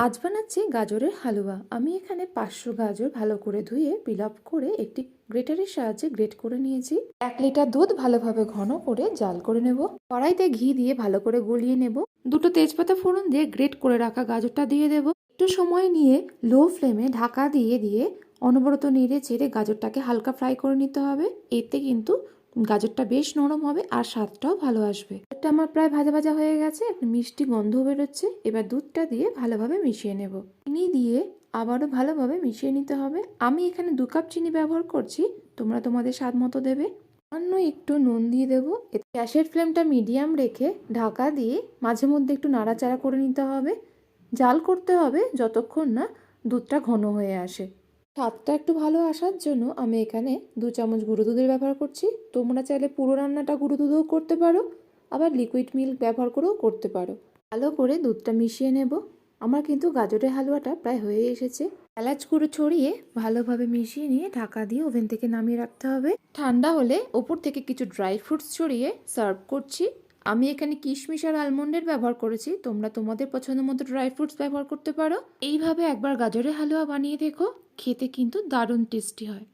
আজ বানাচ্ছি গাজরের হালুয়া। আমি এখানে 500 গাজর ভালো করে ধুয়ে পিল আপ করে একটি গ্রেটারের সাহায্যে গ্রেট করে নিয়েছি। 1 লিটার দুধ ভালোভাবে ঘন করে জাল করে নেব। কড়াইতে ঘি দিয়ে ভালো করে গলিয়ে নেব। দুটো তেজপাতা ফোড়ন দিয়ে গ্রেট করে রাখা গাজরটা দিয়ে দেব। একটু সময় নিয়ে লো ফ্লেমে ঢাকা দিয়ে দিয়ে অনবরত নেড়ে চেড়ে গাজরটাকে হালকা ফ্রাই করে নিতে হবে। এতে কিন্তু গাজরটা বেশ নরম হবে আর স্বাদটাও ভালো আসবে। এটা আমার প্রায় ভাজা ভাজা হয়ে গেছে, একটা মিষ্টি গন্ধ বেরোচ্ছে। এবার দুধটা দিয়ে ভালোভাবে মিশিয়ে নেব। চিনি দিয়ে আবারও ভালোভাবে মিশিয়ে নিতে হবে। আমি এখানে 2 কাপ চিনি ব্যবহার করছি, তোমরা তোমাদের স্বাদ মতো দেবে। সামান্য একটু নুন দিয়ে দেবো। গ্যাসের ফ্লেমটা মিডিয়াম রেখে ঢাকা দিয়ে মাঝে মধ্যে একটু নাড়াচাড়া করে নিতে হবে। জাল করতে হবে যতক্ষণ না দুধটা ঘন হয়ে আসে। স্বাদটা একটু ভালো আসার জন্য আমি এখানে 2 চামচ গুঁড়ো দুধের ব্যবহার করছি। তোমরা চাইলে পুরো রান্নাটা গুঁড়ো দুধেও করতে পারো, আবার লিকুইড মিল্ক ব্যবহার করেও করতে পারো। ভালো করে দুধটা মিশিয়ে নেব। আমার কিন্তু গাজরের হালুয়াটা প্রায় হয়ে এসেছে। এলাচ গুঁড়ো ছড়িয়ে ভালোভাবে মিশিয়ে নিয়ে ঢাকা দিয়ে ওভেন থেকে নামিয়ে রাখতে হবে। ঠান্ডা হলে ওপর থেকে কিছু ড্রাই ফ্রুটস ছড়িয়ে সার্ভ করছি। আমি এখানে কিশমিশ আর আলমন্ডের ব্যবহার করেছি, তোমরা তোমাদের পছন্দ মতো ড্রাই ফ্রুটস ব্যবহার করতে পারো। এইভাবে একবার গাজরের হালুয়া বানিয়ে দেখো, খেতে কিন্তু দারুণ টেস্টি হয়।